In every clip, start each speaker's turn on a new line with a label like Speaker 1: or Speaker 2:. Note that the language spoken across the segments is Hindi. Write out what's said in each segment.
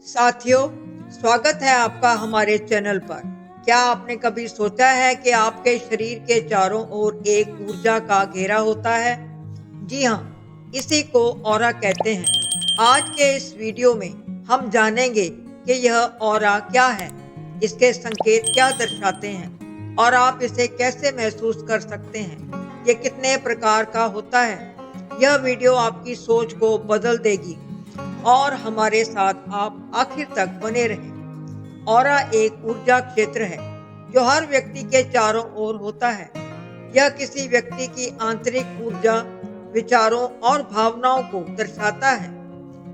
Speaker 1: साथियों, स्वागत है आपका हमारे चैनल पर। क्या आपने कभी सोचा है कि आपके शरीर के चारों ओर एक ऊर्जा का घेरा होता है? जी हाँ, इसी को ऑरा कहते हैं। आज के इस वीडियो में हम जानेंगे कि यह ऑरा क्या है, इसके संकेत क्या दर्शाते हैं और आप इसे कैसे महसूस कर सकते हैं। ये कितने प्रकार का होता है। यह वीडियो आपकी सोच को बदल देगी और हमारे साथ आप आखिर तक बने रहें। ऑरा एक ऊर्जा क्षेत्र है जो हर व्यक्ति के चारों ओर होता है। यह किसी व्यक्ति की आंतरिक ऊर्जा, विचारों और भावनाओं को दर्शाता है।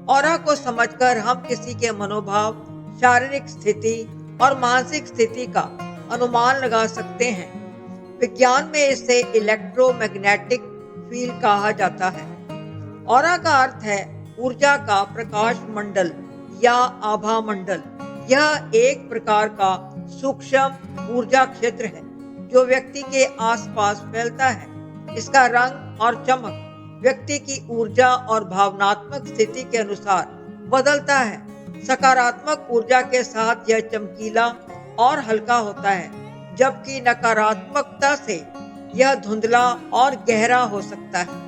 Speaker 1: ऑरा को समझकर हम किसी के मनोभाव, शारीरिक स्थिति और मानसिक स्थिति का अनुमान लगा सकते हैं। विज्ञान में इसे इलेक्ट्रोमैग्नेटिक फील्ड कहा जाता है। ऑरा का अर्थ है ऊर्जा का प्रकाश मंडल या आभा मंडल। यह एक प्रकार का सूक्ष्म ऊर्जा क्षेत्र है जो व्यक्ति के आसपास फैलता है। इसका रंग और चमक व्यक्ति की ऊर्जा और भावनात्मक स्थिति के अनुसार बदलता है। सकारात्मक ऊर्जा के साथ यह चमकीला और हल्का होता है, जबकि नकारात्मकता से यह धुंधला और गहरा हो सकता है।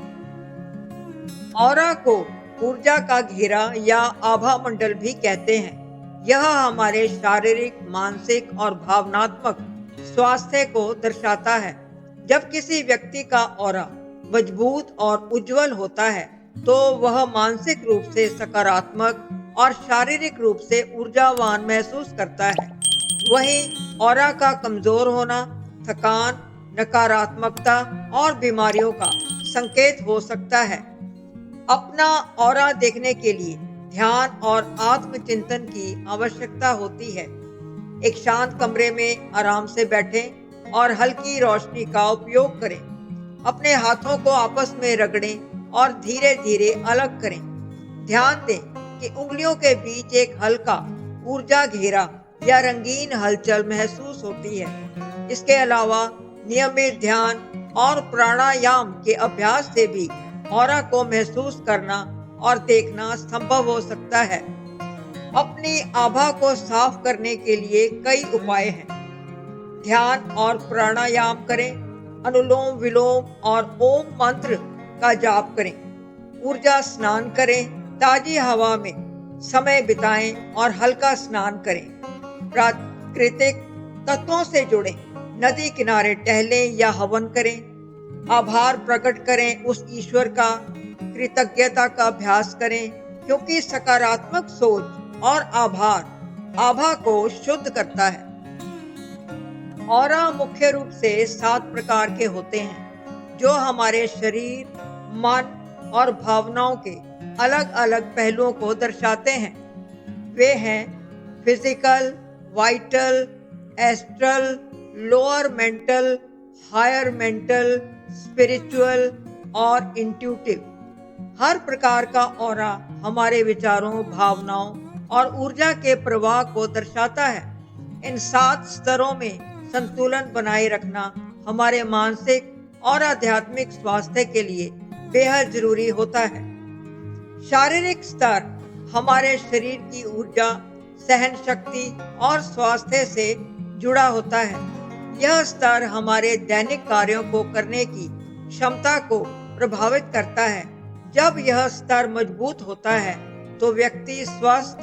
Speaker 1: ऑरा को ऊर्जा का घेरा या आभा मंडल भी कहते हैं। यह हमारे शारीरिक, मानसिक और भावनात्मक स्वास्थ्य को दर्शाता है। जब किसी व्यक्ति का ऑरा मजबूत और उज्जवल होता है, तो वह मानसिक रूप से सकारात्मक और शारीरिक रूप से ऊर्जावान महसूस करता है। वहीं ऑरा का कमजोर होना थकान, नकारात्मकता और बीमारियों का संकेत हो सकता है। अपना ऑरा देखने के लिए ध्यान और आत्मचिंतन की आवश्यकता होती है। एक शांत कमरे में आराम से बैठें और हल्की रोशनी का उपयोग करें। अपने हाथों को आपस में रगड़ें और धीरे धीरे अलग करें। ध्यान दें कि उंगलियों के बीच एक हल्का ऊर्जा घेरा या रंगीन हलचल महसूस होती है। इसके अलावा नियमित ध्यान और प्राणायाम के अभ्यास से भी ऑरा को महसूस करना और देखना संभव हो सकता है। अपनी आभा को साफ करने के लिए कई उपाय हैं। ध्यान और प्राणायाम करें, अनुलोम विलोम और ओम मंत्र का जाप करें, ऊर्जा स्नान करें, ताजी हवा में समय बिताएं और हल्का स्नान करें, प्राकृतिक तत्वों से जुड़ें, नदी किनारे टहलें या हवन करें, आभार प्रकट करें, उस ईश्वर का कृतज्ञता का अभ्यास करें, क्योंकि सकारात्मक सोच और आभार आभा को शुद्ध करता है। ऑरा मुख्य रूप से 7 प्रकार के होते हैं जो हमारे शरीर, मन और भावनाओं के अलग अलग पहलुओं को दर्शाते हैं। वे हैं physical, vital, astral, lower mental, higher mental, spiritual और इंट्यूटिव। हर प्रकार का ऑरा हमारे विचारों, भावनाओं और ऊर्जा के प्रवाह को दर्शाता है। इन 7 स्तरों में संतुलन बनाए रखना हमारे मानसिक और आध्यात्मिक स्वास्थ्य के लिए बेहद जरूरी होता है। शारीरिक स्तर हमारे शरीर की ऊर्जा, सहन शक्ति और स्वास्थ्य से जुड़ा होता है। यह स्तर हमारे दैनिक कार्यों को करने की क्षमता को प्रभावित करता है। जब यह स्तर मजबूत होता है तो व्यक्ति स्वस्थ,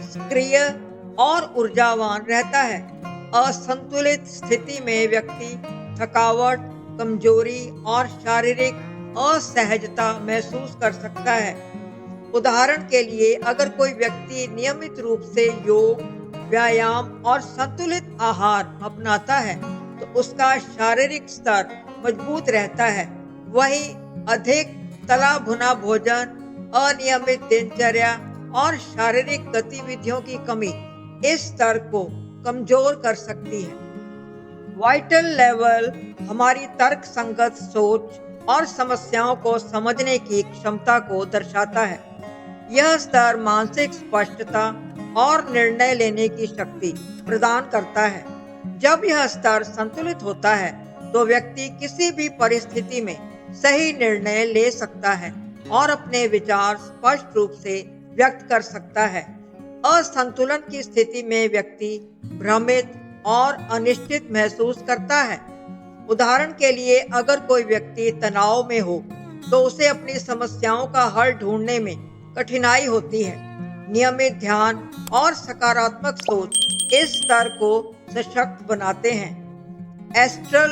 Speaker 1: सक्रिय और ऊर्जावान रहता है। असंतुलित स्थिति में व्यक्ति थकावट, कमजोरी और शारीरिक असहजता महसूस कर सकता है। उदाहरण के लिए, अगर कोई व्यक्ति नियमित रूप से योग, व्यायाम और संतुलित आहार अपनाता है तो उसका शारीरिक स्तर मजबूत रहता है। वहीं अधिक तला भुना भोजन, अनियमित दिनचर्या और शारीरिक गतिविधियों की कमी इस स्तर को कमजोर कर सकती है। वाइटल लेवल हमारी तर्क संगत सोच और समस्याओं को समझने की क्षमता को दर्शाता है। यह स्तर मानसिक स्पष्टता और निर्णय लेने की शक्ति प्रदान करता है। जब यह स्तर संतुलित होता है तो व्यक्ति किसी भी परिस्थिति में सही निर्णय ले सकता है और अपने विचार स्पष्ट रूप से व्यक्त कर सकता है। असंतुलन की स्थिति में व्यक्ति भ्रमित और अनिश्चित महसूस करता है। उदाहरण के लिए, अगर कोई व्यक्ति तनाव में हो तो उसे अपनी समस्याओं का हल ढूंढने में कठिनाई होती है। नियमित ध्यान और सकारात्मक सोच इस स्तर को सशक्त बनाते हैं। एस्ट्रल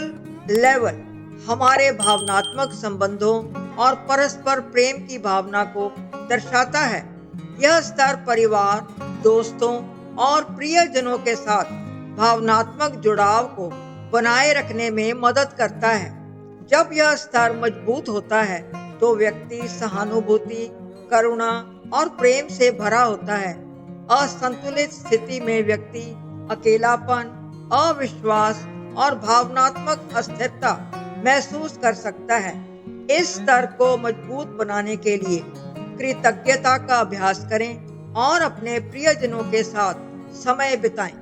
Speaker 1: लेवल हमारे भावनात्मक संबंधों और परस्पर प्रेम की भावना को दर्शाता है। यह स्तर परिवार, दोस्तों और प्रियजनों के साथ भावनात्मक जुड़ाव को बनाए रखने में मदद करता है। जब यह स्तर मजबूत होता है तो व्यक्ति सहानुभूति, करुणा और प्रेम से भरा होता है। असंतुलित स्थिति में व्यक्ति अकेलापन, अविश्वास और भावनात्मक अस्थिरता महसूस कर सकता है। इस स्तर को मजबूत बनाने के लिए कृतज्ञता का अभ्यास करें और अपने प्रियजनों के साथ समय बिताएं।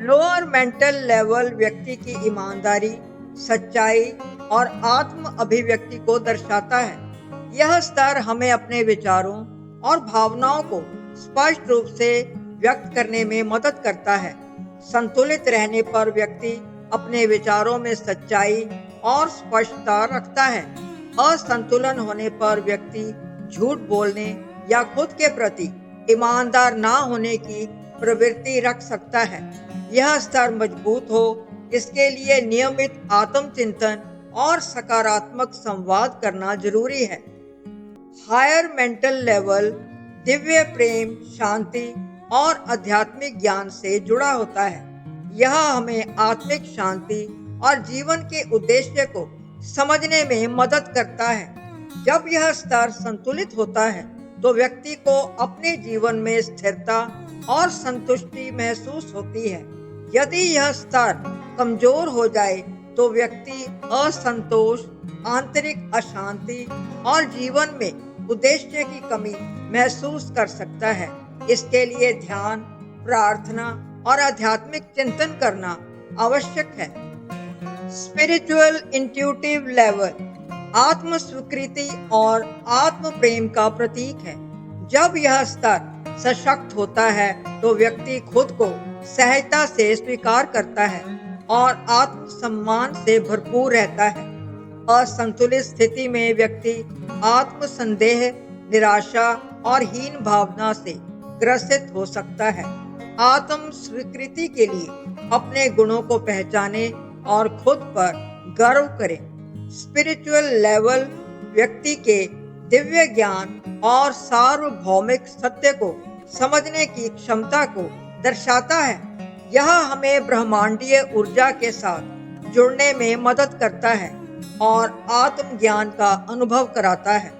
Speaker 1: लोअर मेंटल लेवल व्यक्ति की ईमानदारी, सच्चाई और आत्म अभिव्यक्ति को दर्शाता है। यह स्तर हमें अपने विचारों और भावनाओं को स्पष्ट रूप से व्यक्त करने में मदद करता है। संतुलित रहने पर व्यक्ति अपने विचारों में सच्चाई और स्पष्टता रखता है। असंतुलन होने पर व्यक्ति झूठ बोलने या खुद के प्रति ईमानदार ना होने की प्रवृत्ति रख सकता है। यह स्तर मजबूत हो, इसके लिए नियमित आत्मचिंतन और सकारात्मक संवाद करना जरूरी है। हायर मेंटल लेवल दिव्य प्रेम, शांति और आध्यात्मिक ज्ञान से जुड़ा होता है। यह हमें आत्मिक शांति और जीवन के उद्देश्य को समझने में मदद करता है। जब यह स्तर संतुलित होता है तो व्यक्ति को अपने जीवन में स्थिरता और संतुष्टि महसूस होती है। यदि यह स्तर कमजोर हो जाए तो व्यक्ति असंतोष, आंतरिक अशांति और जीवन में उद्देश्य की कमी महसूस कर सकता है। इसके लिए ध्यान, प्रार्थना और आध्यात्मिक चिंतन करना आवश्यक है। स्पिरिचुअल इंट्यूटिव लेवल आत्म स्वीकृति और आत्म प्रेम का प्रतीक है। जब यह स्तर सशक्त होता है तो व्यक्ति खुद को सहजता से स्वीकार करता है और आत्म सम्मान से भरपूर रहता है। असंतुलित स्थिति में व्यक्ति आत्म संदेह, निराशा और हीन भावना से ग्रसित हो सकता है। आत्म स्वीकृति के लिए अपने गुणों को पहचाने और खुद पर गर्व करें। स्पिरिचुअल लेवल व्यक्ति के दिव्य ज्ञान और सार्वभौमिक सत्य को समझने की क्षमता को दर्शाता है। यह हमें ब्रह्मांडीय ऊर्जा के साथ जुड़ने में मदद करता है और आत्मज्ञान का अनुभव कराता है।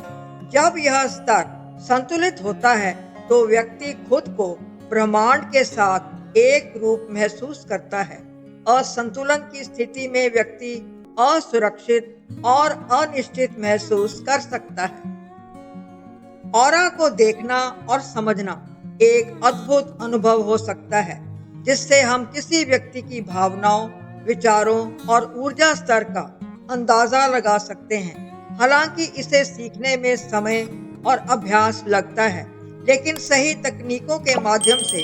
Speaker 1: जब यह स्तर संतुलित होता है तो व्यक्ति खुद को ब्रह्मांड के साथ एक रूप महसूस करता है। असंतुलन की स्थिति में व्यक्ति असुरक्षित और अनिश्चित महसूस कर सकता है। ऑरा को देखना और समझना एक अद्भुत अनुभव हो सकता है, जिससे हम किसी व्यक्ति की भावनाओं, विचारों और ऊर्जा स्तर का अंदाजा लगा सकते हैं। हालांकि इसे सीखने में समय और अभ्यास लगता है, लेकिन सही तकनीकों के माध्यम से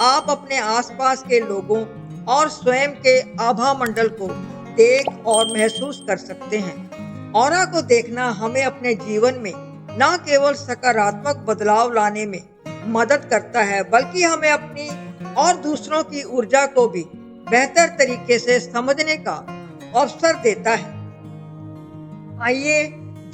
Speaker 1: आप अपने आसपास के लोगों और स्वयं के आभा मंडल को देख और महसूस कर सकते हैं। ऑरा को देखना हमें अपने जीवन में न केवल सकारात्मक बदलाव लाने में मदद करता है, बल्कि हमें अपनी और दूसरों की ऊर्जा को भी बेहतर तरीके से समझने का अवसर देता है। आइए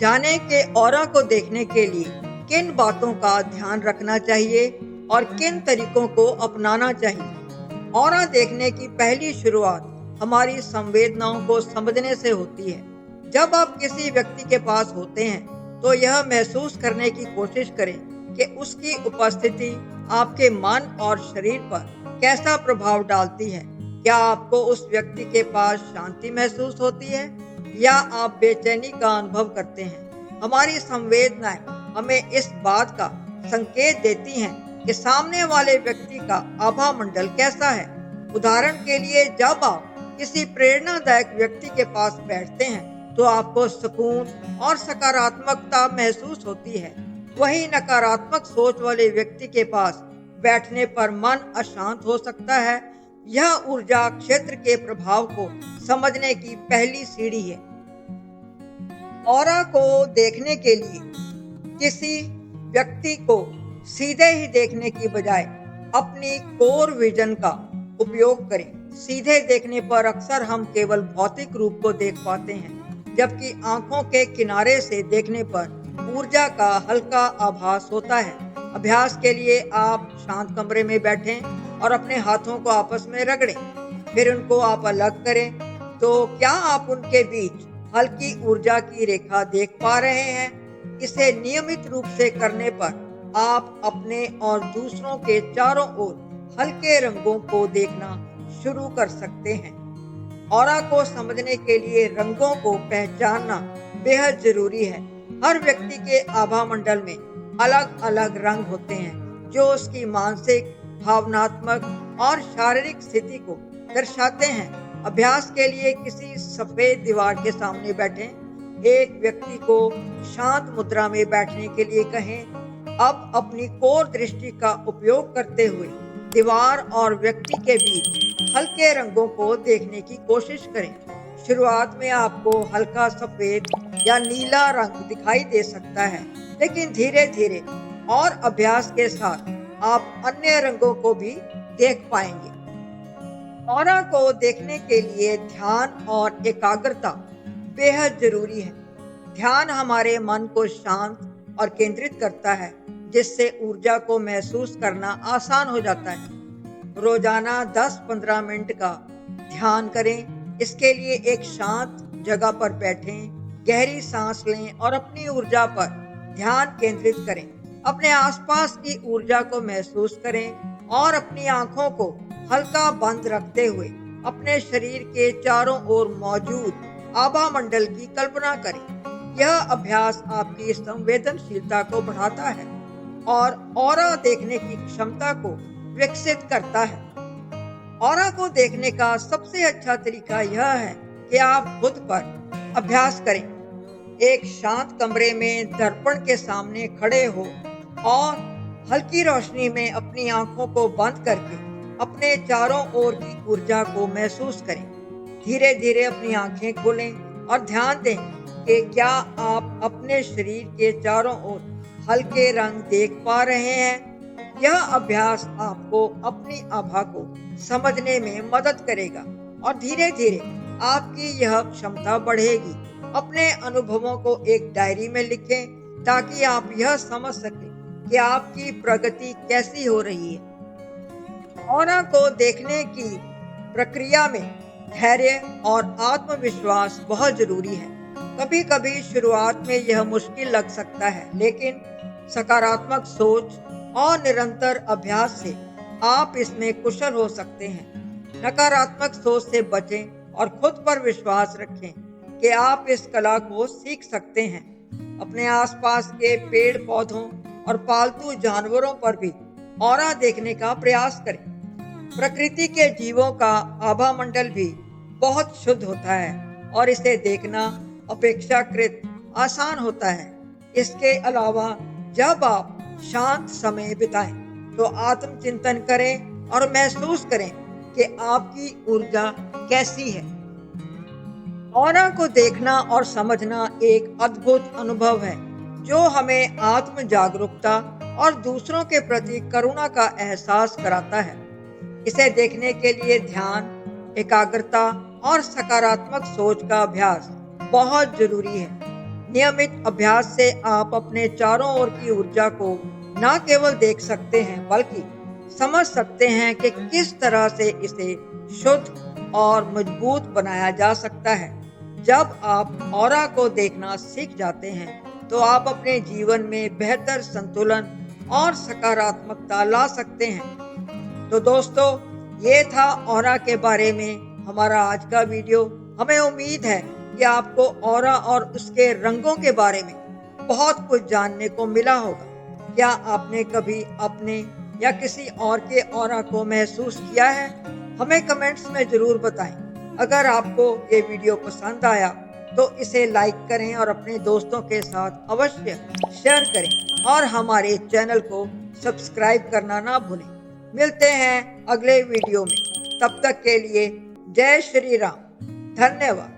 Speaker 1: जाने कि ऑरा को देखने के लिए किन बातों का ध्यान रखना चाहिए और किन तरीकों को अपनाना चाहिए। ऑरा देखने की पहली शुरुआत हमारी संवेदनाओं को समझने से होती है। जब आप किसी व्यक्ति के पास होते हैं तो यह महसूस करने की कोशिश करें कि उसकी उपस्थिति आपके मन और शरीर पर कैसा प्रभाव डालती है। क्या आपको उस व्यक्ति के पास शांति महसूस होती है या आप बेचैनी का अनुभव करते हैं। हमारी संवेदनाएं हमें इस बात का संकेत देती हैं कि सामने वाले व्यक्ति का आभा मंडल कैसा है। उदाहरण के लिए, जब आप किसी प्रेरणादायक व्यक्ति के पास बैठते हैं तो आपको सुकून और सकारात्मकता महसूस होती है। वहीं नकारात्मक सोच वाले व्यक्ति के पास बैठने पर मन अशांत हो सकता है। यह ऊर्जा क्षेत्र के प्रभाव को समझने की पहली सीढ़ी है। ऑरा को देखने के लिए किसी व्यक्ति को सीधे ही देखने की बजाय अपनी कोर विजन का उपयोग करें। सीधे देखने पर अक्सर हम केवल भौतिक रूप को देख पाते हैं, जबकि आंखों के किनारे से देखने पर ऊर्जा का हल्का आभास होता है। अभ्यास के लिए आप शांत कमरे में बैठें और अपने हाथों को आपस में रगड़ें, फिर उनको आप अलग करें। तो क्या आप उनके बीच हल्की ऊर्जा की रेखा देख पा रहे हैं? इसे नियमित रूप से करने पर आप अपने और दूसरों के चारों ओर हल्के रंगों को देखना शुरू कर सकते हैं। ऑरा को समझने के लिए रंगों को पहचानना बेहद जरूरी है। हर व्यक्ति के आभा मंडल में अलग अलग रंग होते हैं, जो उसकी मानसिक, भावनात्मक और शारीरिक स्थिति को दर्शाते हैं। अभ्यास के लिए किसी सफेद दीवार के सामने बैठें। एक व्यक्ति को शांत मुद्रा में बैठने के लिए कहें। अब अपनी कोर दृष्टि का उपयोग करते हुए दीवार और व्यक्ति के बीच हल्के रंगों को देखने की कोशिश करें। शुरुआत में आपको हल्का सफेद या नीला रंग दिखाई दे सकता है, लेकिन धीरे धीरे और अभ्यास के साथ आप अन्य रंगों को भी देख पाएंगे। ऑरा को देखने के लिए ध्यान और एकाग्रता बेहद जरूरी है। ध्यान हमारे मन को शांत और केंद्रित करता है, जिससे ऊर्जा को महसूस करना आसान हो जाता है। रोजाना 10-15 मिनट का ध्यान करें। इसके लिए एक शांत जगह पर बैठें, गहरी सांस लें और अपनी ऊर्जा पर ध्यान केंद्रित करें। अपने आसपास की ऊर्जा को महसूस करें और अपनी आंखों को हल्का बंद रखते हुए अपने शरीर के चारों ओर मौजूद आभा मंडल की कल्पना करें। यह अभ्यास आपकी संवेदनशीलता को बढ़ाता है और ऑरा देखने की क्षमता को विकसित करता है। ऑरा को देखने का सबसे अच्छा तरीका यह है कि आप खुद पर अभ्यास करें। एक शांत कमरे में दर्पण के सामने खड़े हो और हल्की रोशनी में अपनी आंखों को बंद करके अपने चारों ओर की ऊर्जा को महसूस करें। धीरे धीरे अपनी आंखें खोलें और ध्यान दें कि क्या आप अपने शरीर के चारों ओर हल्के रंग देख पा रहे हैं। यह अभ्यास आपको अपनी आभा को समझने में मदद करेगा और धीरे धीरे आपकी यह क्षमता बढ़ेगी। अपने अनुभवों को एक डायरी में लिखें, ताकि आप यह समझ सकें कि आपकी प्रगति कैसी हो रही है। ऑरा को देखने की प्रक्रिया में धैर्य और आत्मविश्वास बहुत जरूरी है। कभी कभी शुरुआत में यह मुश्किल लग सकता है, लेकिन सकारात्मक सोच और निरंतर अभ्यास से आप इसमें कुशल हो सकते हैं। नकारात्मक सोच से बचें और खुद पर विश्वास रखें कि आप इस कला को सीख सकते हैं। अपने आसपास के पेड़ पौधों और पालतू जानवरों पर भी ऑरा देखने का प्रयास करें। प्रकृति के जीवों का आभा मंडल भी बहुत शुद्ध होता है और इसे देखना अपेक्षाकृत आसान होता है। इसके अलावा जब आप शांत समय बिताएं, तो आत्मचिंतन करें और महसूस करें कि आपकी ऊर्जा कैसी है। ऑरा को देखना और समझना एक अद्भुत अनुभव है, जो हमें आत्म जागरूकता और दूसरों के प्रति करुणा का एहसास कराता है। इसे देखने के लिए ध्यान, एकाग्रता और सकारात्मक सोच का अभ्यास बहुत जरूरी है। नियमित अभ्यास से आप अपने चारों ओर की ऊर्जा को न केवल देख सकते हैं, बल्कि समझ सकते हैं कि किस तरह से इसे शुद्ध और मजबूत बनाया जा सकता है। जब आप ऑरा को देखना सीख जाते हैं, तो आप अपने जीवन में बेहतर संतुलन और सकारात्मकता ला सकते हैं। तो दोस्तों, ये था ऑरा के बारे में हमारा आज का वीडियो। हमें उम्मीद है कि आपको ऑरा और उसके रंगों के बारे में बहुत कुछ जानने को मिला होगा। क्या आपने कभी अपने या किसी और के ऑरा को महसूस किया है? हमें कमेंट्स में जरूर बताएं। अगर आपको ये वीडियो पसंद आया तो इसे लाइक करें और अपने दोस्तों के साथ अवश्य शेयर करें। और हमारे चैनल को सब्सक्राइब करना ना भूलें। मिलते हैं अगले वीडियो में। तब तक के लिए जय श्री राम। धन्यवाद।